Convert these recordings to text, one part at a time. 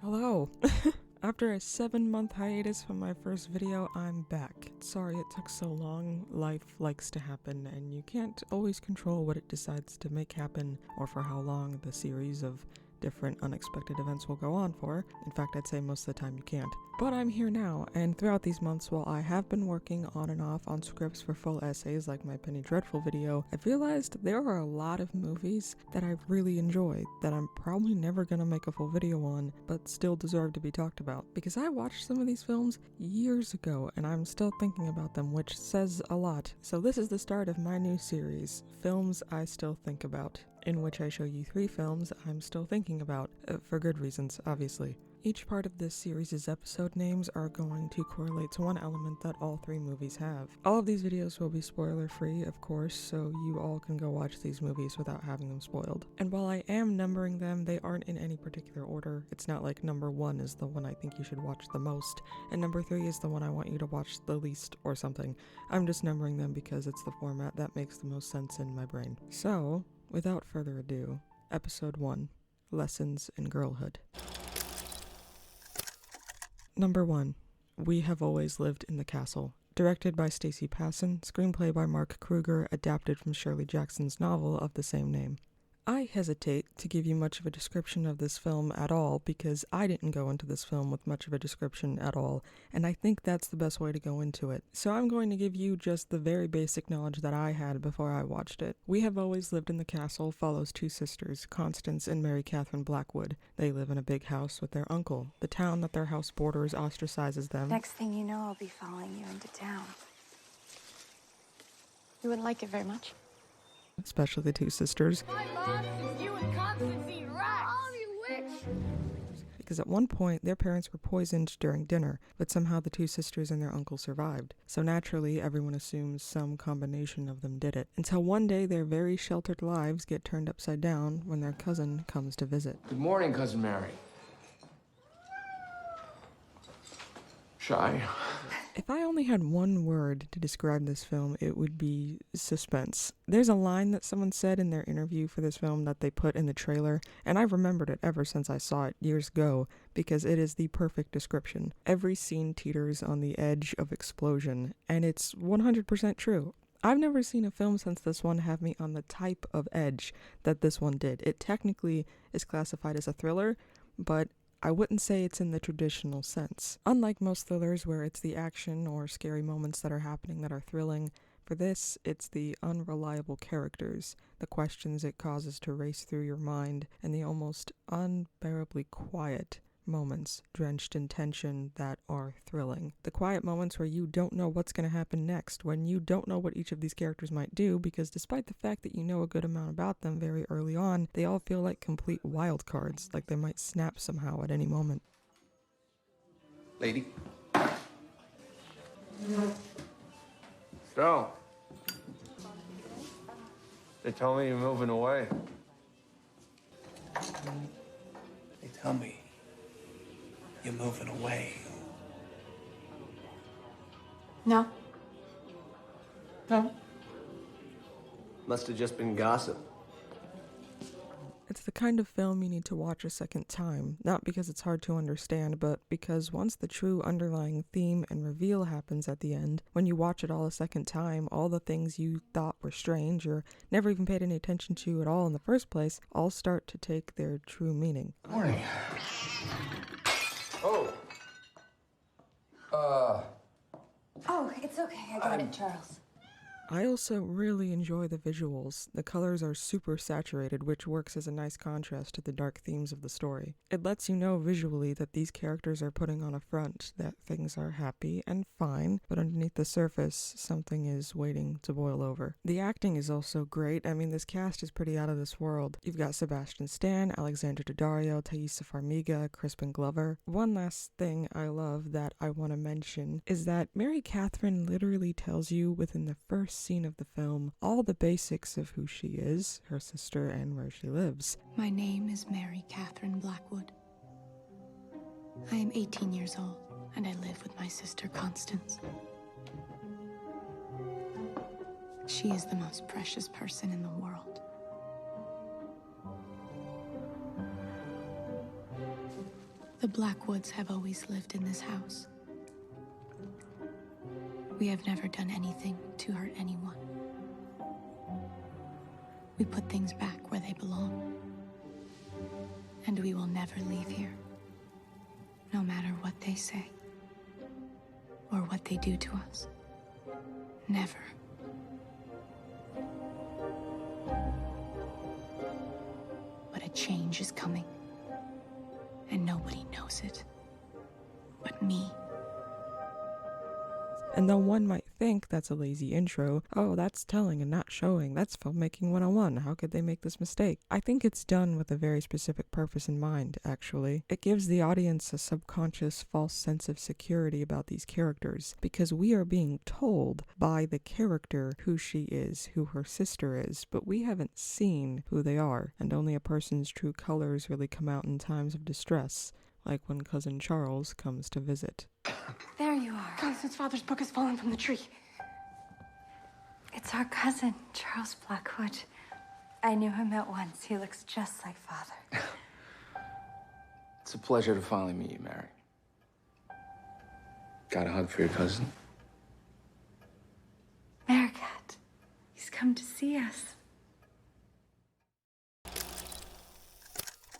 Hello! After a 7-month hiatus from my first video, I'm back. Sorry it took so long. Life likes to happen, and you can't always control what it decides to make happen, or for how long the series of different unexpected events will go on for. In fact, I'd say most of the time you can't. But I'm here now, and throughout these months, while I have been working on and off on scripts for full essays like my Penny Dreadful video, I've realized there are a lot of movies that I really enjoy that I'm probably never gonna make a full video on, but still deserve to be talked about. Because I watched some of these films years ago, and I'm still thinking about them, which says a lot. So this is the start of my new series, Films I Still Think About, in which I show you 3 films I'm still thinking about, for good reasons, obviously. Each part of this series' episode names are going to correlate to one element that all 3 movies have. All of these videos will be spoiler-free, of course, so you all can go watch these movies without having them spoiled. And while I am numbering them, they aren't in any particular order. It's not like number 1 is the one I think you should watch the most, and number 3 is the one I want you to watch the least or something. I'm just numbering them because it's the format that makes the most sense in my brain. So, without further ado, Episode 1, Lessons in Girlhood. Number 1, We Have Always Lived in the Castle. Directed by Stacy Passon, screenplay by Mark Kruger, adapted from Shirley Jackson's novel of the same name. I hesitate to give you much of a description of this film at all because I didn't go into this film with much of a description at all, and I think that's the best way to go into it. So I'm going to give you just the very basic knowledge that I had before I watched it. We Have Always Lived in the Castle follows 2 sisters, Constance and Mary Catherine Blackwood. They live in a big house with their uncle. The town that their house borders ostracizes them. Next thing you know, I'll be following you into town. You wouldn't like it very much. Especially the 2 sisters. My mom says you and Constance eat rats. Oh, you witch! Because at one point, their parents were poisoned during dinner, but somehow the 2 sisters and their uncle survived. So naturally, everyone assumes some combination of them did it. Until one day, their very sheltered lives get turned upside down when their cousin comes to visit. Good morning, Cousin Mary. Shy? If I only had one word to describe this film, it would be suspense. There's a line that someone said in their interview for this film that they put in the trailer, and I've remembered it ever since I saw it years ago, because it is the perfect description. Every scene teeters on the edge of explosion, and it's 100% true. I've never seen a film since this one have me on the type of edge that this one did. It technically is classified as a thriller, but I wouldn't say it's in the traditional sense. Unlike most thrillers where it's the action or scary moments that are happening that are thrilling, for this, it's the unreliable characters, the questions it causes to race through your mind, and the almost unbearably quiet moments drenched in tension that are thrilling. The quiet moments where you don't know what's going to happen next, when you don't know what each of these characters might do, because despite the fact that you know a good amount about them very early on, they all feel like complete wild cards, like they might snap somehow at any moment. Lady? Stone. They tell me you're moving away. They tell me you're moving away. No. No. Must have just been gossip. It's the kind of film you need to watch a second time, not because it's hard to understand, but because once the true underlying theme and reveal happens at the end, when you watch it all a second time, all the things you thought were strange or never even paid any attention to at all in the first place all start to take their true meaning. Morning. Oh. Oh, it's okay. I got it, Charles. I also really enjoy the visuals. The colors are super saturated, which works as a nice contrast to the dark themes of the story. It lets you know visually that these characters are putting on a front, that things are happy and fine, but underneath the surface, something is waiting to boil over. The acting is also great. I mean, this cast is pretty out of this world. You've got Sebastian Stan, Alexandra Daddario, Thaisa Farmiga, Crispin Glover. One last thing I love that I want to mention is that Mary Catherine literally tells you within the first scene of the film all the basics of who she is, her sister, and where she lives. My name is Mary Catherine Blackwood. I am 18 years old, and I live with my sister Constance. She is the most precious person in the world. The Blackwoods have always lived in this house. We have never done anything to hurt anyone. We put things back where they belong. And we will never leave here, no matter what they say or what they do to us. Never. But a change is coming, and nobody knows it but me. And though one might think that's a lazy intro, oh, that's telling and not showing, that's filmmaking 101, how could they make this mistake? I think it's done with a very specific purpose in mind, actually. It gives the audience a subconscious false sense of security about these characters, because we are being told by the character who she is, who her sister is, but we haven't seen who they are, and only a person's true colors really come out in times of distress, like when Cousin Charles comes to visit. There you are. Constance's father's book has fallen from the tree. It's our cousin, Charles Blackwood. I knew him at once. He looks just like Father. It's a pleasure to finally meet you, Mary. Got a hug for your cousin? Maricat. He's come to see us.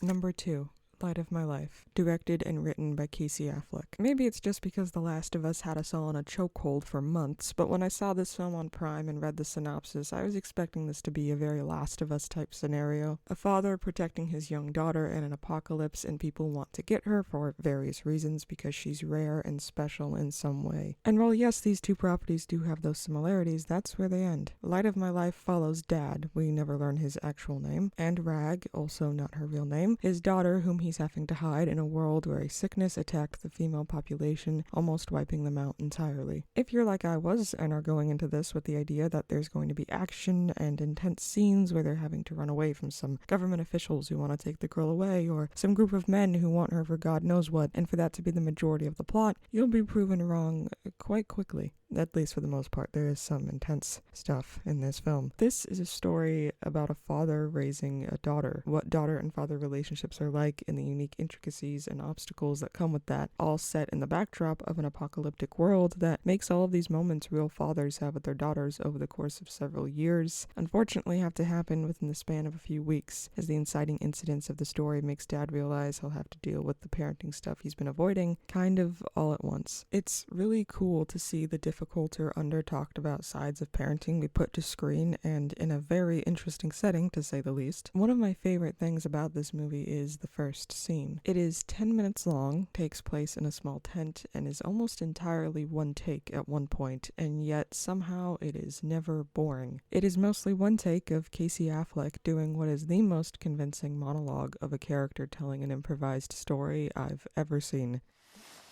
Number 2. Light of My Life, directed and written by Casey Affleck. Maybe it's just because The Last of Us had us all in a chokehold for months, but when I saw this film on Prime and read the synopsis, I was expecting this to be a very Last of Us type scenario. A father protecting his young daughter in an apocalypse, and people want to get her for various reasons because she's rare and special in some way. And while yes, these two properties do have those similarities, that's where they end. Light of My Life follows Dad, we never learn his actual name, and Rag, also not her real name, his daughter whom he's having to hide in a world where a sickness attacked the female population, almost wiping them out entirely. If you're like I was and are going into this with the idea that there's going to be action and intense scenes where they're having to run away from some government officials who want to take the girl away, or some group of men who want her for God knows what, and for that to be the majority of the plot, you'll be proven wrong quite quickly. At least for the most part, there is some intense stuff in this film. This is a story about a father raising a daughter, what daughter and father relationships are like, and the unique intricacies and obstacles that come with that, all set in the backdrop of an apocalyptic world that makes all of these moments real fathers have with their daughters over the course of several years, unfortunately have to happen within the span of a few weeks, as the inciting incidents of the story makes Dad realize he'll have to deal with the parenting stuff he's been avoiding, kind of all at once. It's really cool to see the difficult or under-talked about sides of parenting we put to screen, and in a very interesting setting, to say the least. One of my favorite things about this movie is the first scene. It is 10 minutes long, takes place in a small tent, and is almost entirely one take at one point, and yet somehow it is never boring. It is mostly one take of Casey Affleck doing what is the most convincing monologue of a character telling an improvised story I've ever seen.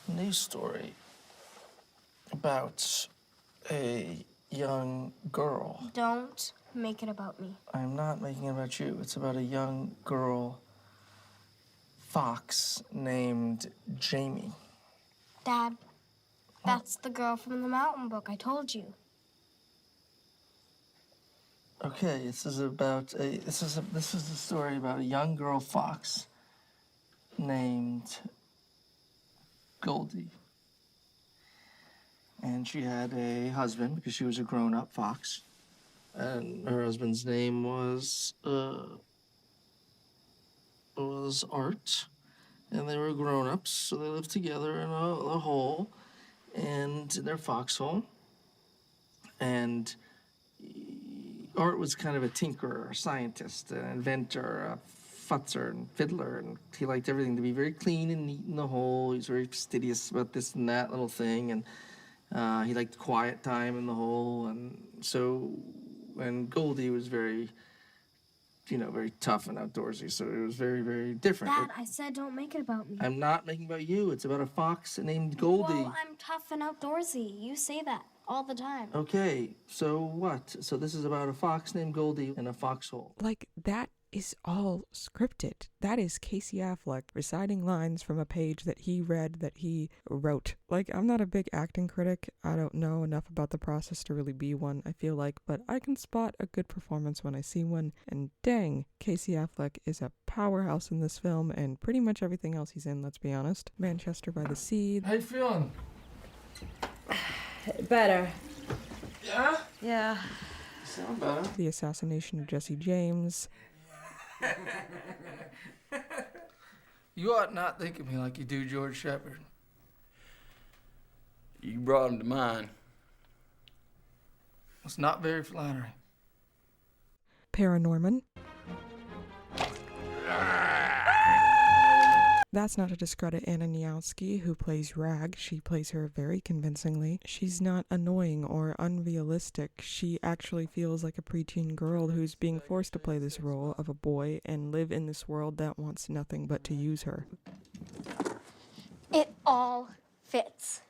News story about a young girl. Don't make it about me. I'm not making it about you. It's about a young girl, fox, named Jamie. Dad, that's the girl from the mountain book. I told you. Okay, this is the story about a young girl fox named Goldie. And she had a husband because she was a grown-up fox. And her husband's name was Art. And they were grown-ups, so they lived together in a hole, and in their foxhole. And Art was kind of a tinkerer, a scientist, an inventor, a futzer and fiddler, and he liked everything to be very clean and neat in the hole. He was very fastidious about this and that little thing, and he liked quiet time in the hole, and Goldie was very, very tough and outdoorsy, so it was very, very different. Dad, I said don't make it about me. I'm not making it about you. It's about a fox named Goldie. Well, I'm tough and outdoorsy. You say that all the time. Okay, so what? So this is about a fox named Goldie in a foxhole. Like, that is all scripted. That is Casey Affleck reciting lines from a page that he read that he wrote. Like, I'm not a big acting critic. I don't know enough about the process to really be one, I feel like, but I can spot a good performance when I see one, and dang, Casey Affleck is a powerhouse in this film and pretty much everything else he's in, let's be honest. Manchester by the Sea. How you feeling? Better. Yeah? Yeah. You sound better. The Assassination of Jesse James. You ought not think of me like you do George Shepard. You brought him to mind. It's not very flattering. Paranorman. That's not to discredit Anna Niowski, who plays Rag. She plays her very convincingly. She's not annoying or unrealistic. She actually feels like a preteen girl who's being forced to play this role of a boy and live in this world that wants nothing but to use her. It all fits.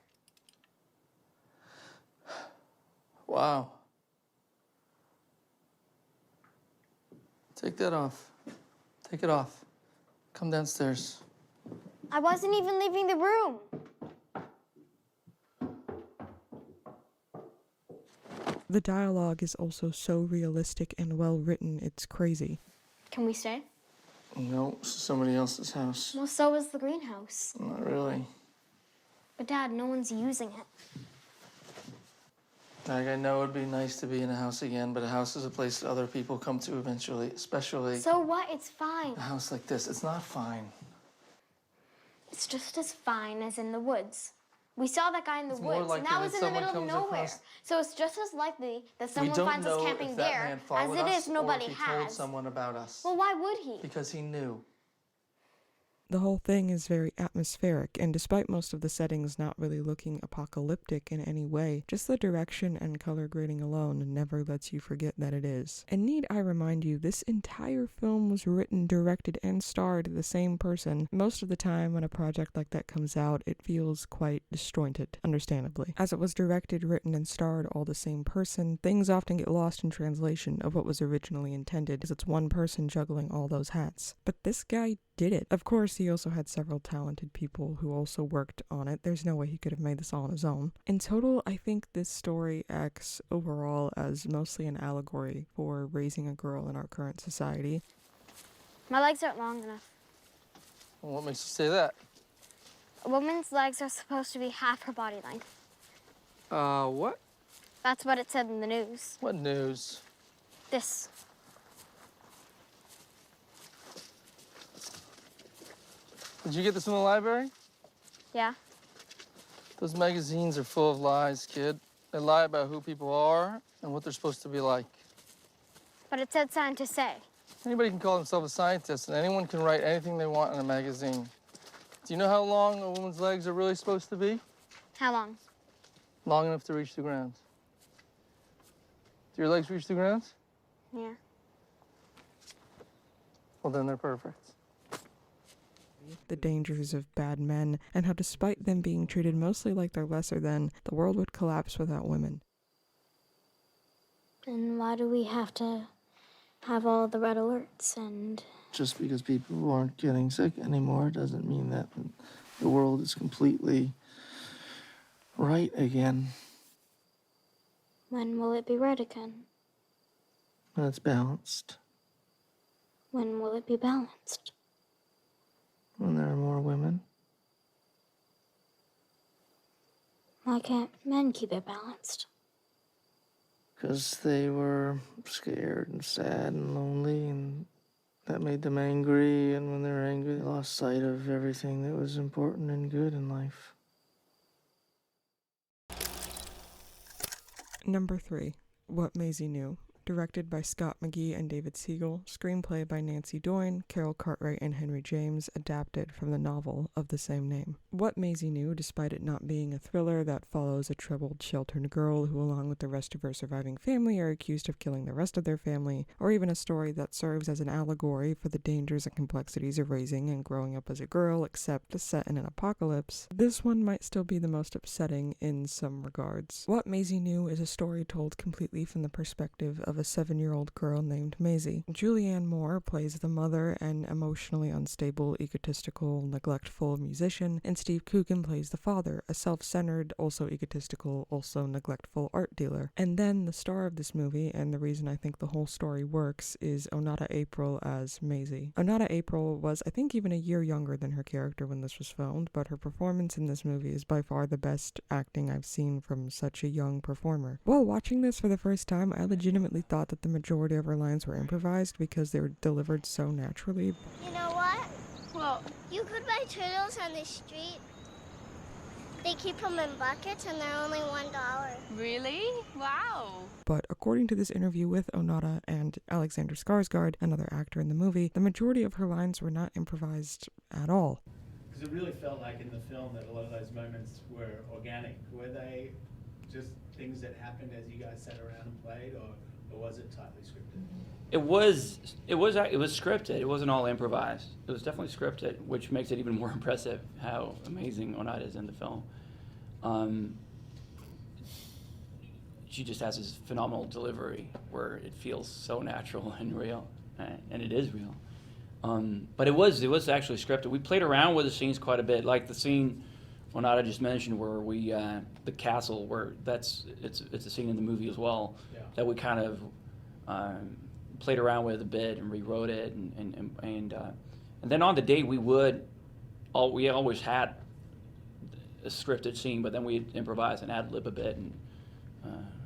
Wow. Take that off. Take it off. Come downstairs. I wasn't even leaving the room. The dialogue is also so realistic and well written, it's crazy. Can we stay? No, it's somebody else's house. Well, so is the greenhouse. Not really. But Dad, no one's using it. Like, I know it'd be nice to be in a house again, but a house is a place that other people come to eventually, especially So what? It's fine. a house like this. It's not fine. It's just as fine as in the woods. We saw that guy in the It's more woods, likely and that that was in the someone middle of comes nowhere. across- So it's just as likely that We someone don't finds us know camping if that there man as followed it us is nobody or if he told has. someone about us. Well, why would he? Because he knew. The whole thing is very atmospheric, and despite most of the settings not really looking apocalyptic in any way, just the direction and color grading alone never lets you forget that it is. And need I remind you, this entire film was written, directed, and starred the same person. Most of the time when a project like that comes out, it feels quite disjointed, understandably. As it was directed, written, and starred all the same person, things often get lost in translation of what was originally intended, as it's one person juggling all those hats. But this guy did it. Of course, he also had several talented people who also worked on it. There's no way he could have made this all on his own. In total, I think this story acts overall as mostly an allegory for raising a girl in our current society. My legs aren't long enough. Well, what makes you say that? A woman's legs are supposed to be half her body length. What? That's what it said in the news. What news? This. Did you get this from the library? Yeah? Those magazines are full of lies, kid. They lie about who people are and what they're supposed to be like. But it said scientists say. Anybody can call themselves a scientist, and anyone can write anything they want in a magazine. Do you know how long a woman's legs are really supposed to be? How long? Long enough to reach the ground. Do your legs reach the ground? Yeah. Well, then they're perfect. The dangers of bad men, and how despite them being treated mostly like they're lesser than, the world would collapse without women. And why do we have to have all the red alerts and... Just because people aren't getting sick anymore doesn't mean that the world is completely right again. When will it be red again? When it's balanced. When will it be balanced? When there are more women. Why can't men keep it balanced? Because they were scared and sad and lonely, and that made them angry, and when they were angry, they lost sight of everything that was important and good in life. Number 3. What Maisie Knew. Directed by Scott McGee and David Siegel, screenplay by Nancy Doyne, Carol Cartwright, and Henry James, adapted from the novel of the same name. What Maisie Knew, despite it not being a thriller that follows a troubled, sheltered girl who, along with the rest of her surviving family, are accused of killing the rest of their family, or even a story that serves as an allegory for the dangers and complexities of raising and growing up as a girl, except set in an apocalypse, this one might still be the most upsetting in some regards. What Maisie Knew is a story told completely from the perspective of of a 7-year-old girl named Maisie. Julianne Moore plays the mother, an emotionally unstable, egotistical, neglectful musician, and Steve Coogan plays the father, a self-centered, also egotistical, also neglectful art dealer. And then the star of this movie, and the reason I think the whole story works, is Onata April as Maisie. Onata April was, I think, even a year younger than her character when this was filmed, but her performance in this movie is by far the best acting I've seen from such a young performer. While watching this for the first time, I legitimately thought that the majority of her lines were improvised because they were delivered so naturally. You know what? Well, you could buy turtles on the street. They keep them in buckets and they're only $1. Really? Wow. But according to this interview with Onata and Alexander Skarsgård, another actor in the movie, the majority of her lines were not improvised at all. Because it really felt like in the film that a lot of those moments were organic. Were they just things that happened as you guys sat around and played, or was it tightly scripted? It was scripted. It wasn't all improvised. It was definitely scripted, which makes it even more impressive how amazing Onata is in the film. She just has this phenomenal delivery where it feels so natural and real, and it is real. But it was actually scripted. We played around with the scenes quite a bit, like the scene Onata just mentioned, where we the castle, where it's a scene in the movie as well, yeah, that we kind of played around with a bit and rewrote it, and then on the day we always had a scripted scene, but then we'd improvise and ad-lib a bit, and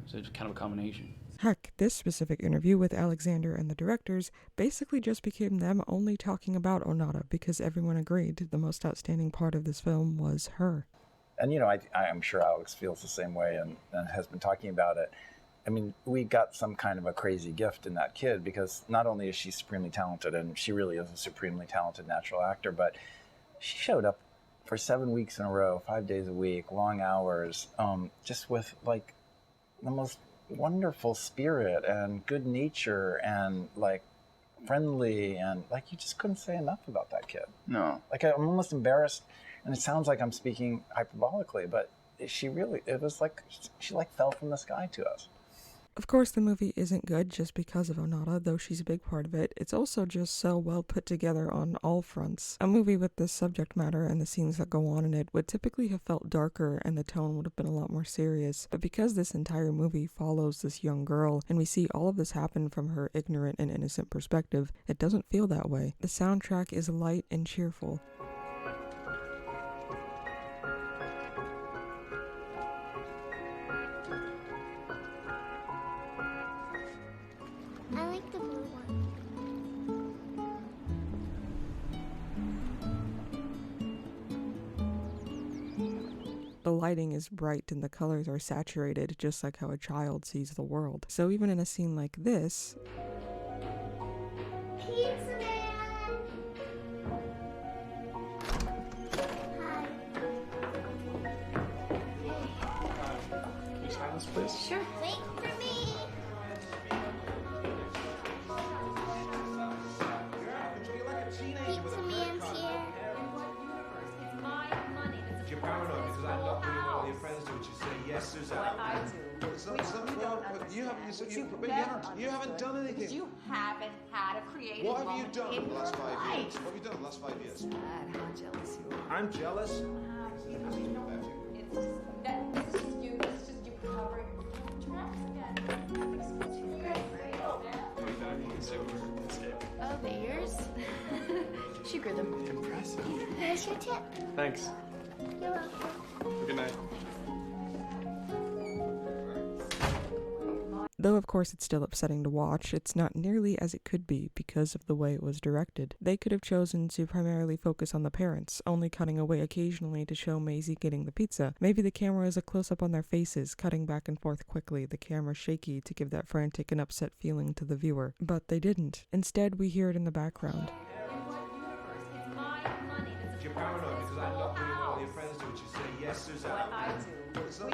so it's kind of a combination. Heck, this specific interview with Alexander and the directors basically just became them only talking about Onata because everyone agreed the most outstanding part of this film was her. And you know, I'm sure Alex feels the same way and has been talking about it. I mean, we got some kind of a crazy gift in that kid because not only is she supremely talented, and she really is a supremely talented natural actor, but she showed up for 7 weeks in a row, 5 days a week, long hours, just with like the most wonderful spirit and good nature and like friendly, and like you just couldn't say enough about that kid. No. Like I'm almost embarrassed, and it sounds like I'm speaking hyperbolically, but it was like she like fell from the sky to us. Of course, the movie isn't good just because of Onata, though she's a big part of it. It's also just so well put together on all fronts. A movie with this subject matter and the scenes that go on in it would typically have felt darker and the tone would have been a lot more serious. But because this entire movie follows this young girl and we see all of this happen from her ignorant and innocent perspective, it doesn't feel that way. The soundtrack is light and cheerful. I like the blue one. The lighting is bright and the colors are saturated, just like how a child sees the world. So even in a scene like this, Pizza Man! Hi. Can you sign this, please? Sure. Wait for me. Pizza Man's here. You're paranoid because I'm not doing what all your friends do, which is say yes, Suzanne. I do. You haven't done anything. You haven't had a creative What have you moment done in in the last your 5 life. years? What have you done in the last 5 years? How jealous you are. I'm jealous. It's just that this is just you covering tracks again. Oh, they're yours? She grew them. Impressive. Here's your tip. Thanks. You're welcome. Good night. though of course it's still upsetting to watch, it's not nearly as it could be because of the way it was directed. They could have chosen to primarily focus on the parents, only cutting away occasionally to show Maisie getting the pizza. Maybe the camera is a close-up on their faces, cutting back and forth quickly, the camera shaky to give that frantic and upset feeling to the viewer. But they didn't. Instead, we hear it in the background. You're paranoid because I'm not doing what all your friends do, which is say yes, Suzanne. What I do It's not,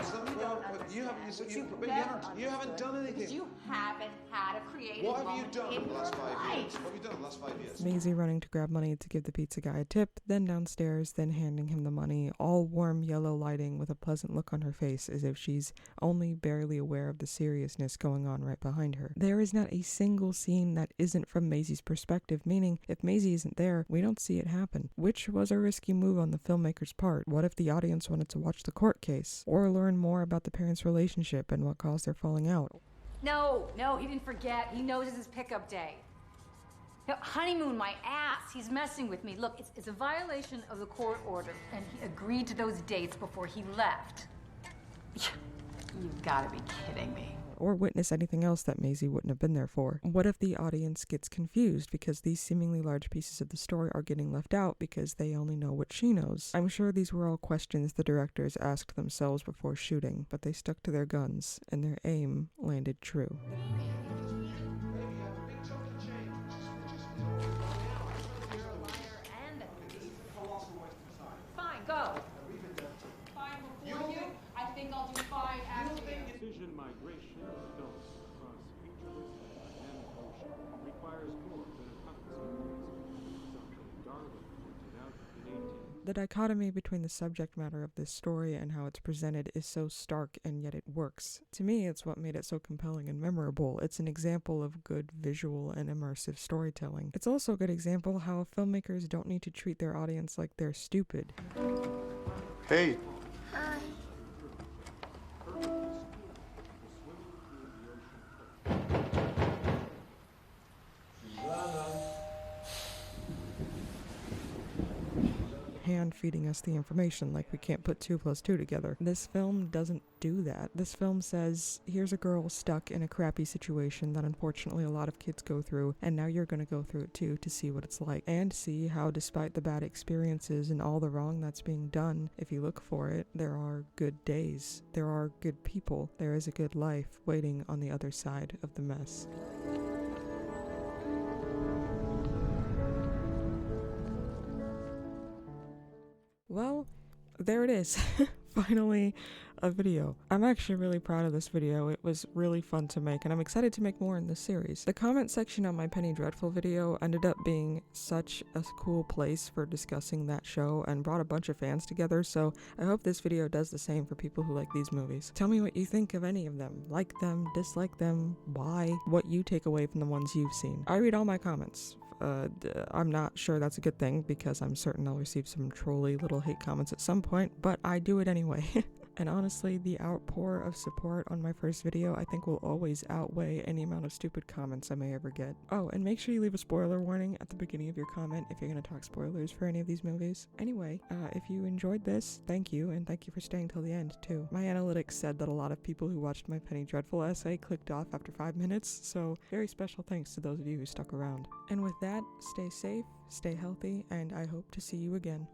you haven't done anything. You haven't had a creative What have you moment done in in the last your 5 life. years? What have you done in the last 5 years? Maisie running to grab money to give the pizza guy a tip, then downstairs, then handing him the money, all warm yellow lighting with a pleasant look on her face as if she's only barely aware of the seriousness going on right behind her. There is not a single scene that isn't from Maisie's perspective, meaning if Maisie isn't there, we don't see it happen, which was a risky move on the filmmaker's part. What if the audience wanted to watch the court case, or learn more about the parents' relationship and what caused their falling out? No, he didn't forget. He knows it's his pickup day. No, honeymoon, my ass. He's messing with me. Look, it's a violation of the court order, and he agreed to those dates before he left. You've got to be kidding me. Or witness anything else that Maisie wouldn't have been there for. What if the audience gets confused because these seemingly large pieces of the story are getting left out because they only know what she knows? I'm sure these were all questions the directors asked themselves before shooting, but they stuck to their guns, and their aim landed true. Fine, go. Fine before you. I think I'll do fine after you. Precision migration of adults across featureless and ocean requires more than a couple species. Something Girlhood pointed out in 18. The dichotomy between the subject matter of this story and how it's presented is so stark, and yet it works. To me, it's what made it so compelling and memorable. It's an example of good visual and immersive storytelling. It's also a good example how filmmakers don't need to treat their audience like they're stupid. Hey. Hi. Hand feeding us the information like we can't put 2 + 2 together. This film doesn't do that. This film says, here's a girl stuck in a crappy situation that unfortunately a lot of kids go through, and now you're gonna go through it too to see what it's like, and see how despite the bad experiences and all the wrong that's being done, if you look for it, there are good days, there are good people, there is a good life waiting on the other side of the mess. Well, there it is. Finally, a video. I'm actually really proud of this video. It was really fun to make, and I'm excited to make more in this series. The comment section on my Penny Dreadful video ended up being such a cool place for discussing that show and brought a bunch of fans together, so I hope this video does the same for people who like these movies. Tell me what you think of any of them. Like them, dislike them, why, what you take away from the ones you've seen. I read all my comments. I'm not sure that's a good thing because I'm certain I'll receive some trolly little hate comments at some point, but I do it anyway. And honestly, the outpour of support on my first video I think will always outweigh any amount of stupid comments I may ever get. Oh, and make sure you leave a spoiler warning at the beginning of your comment if you're going to talk spoilers for any of these movies. Anyway, if you enjoyed this, thank you, and thank you for staying till the end too. My analytics said that a lot of people who watched my Penny Dreadful essay clicked off after 5 minutes, so very special thanks to those of you who stuck around. And with that, stay safe, stay healthy, and I hope to see you again.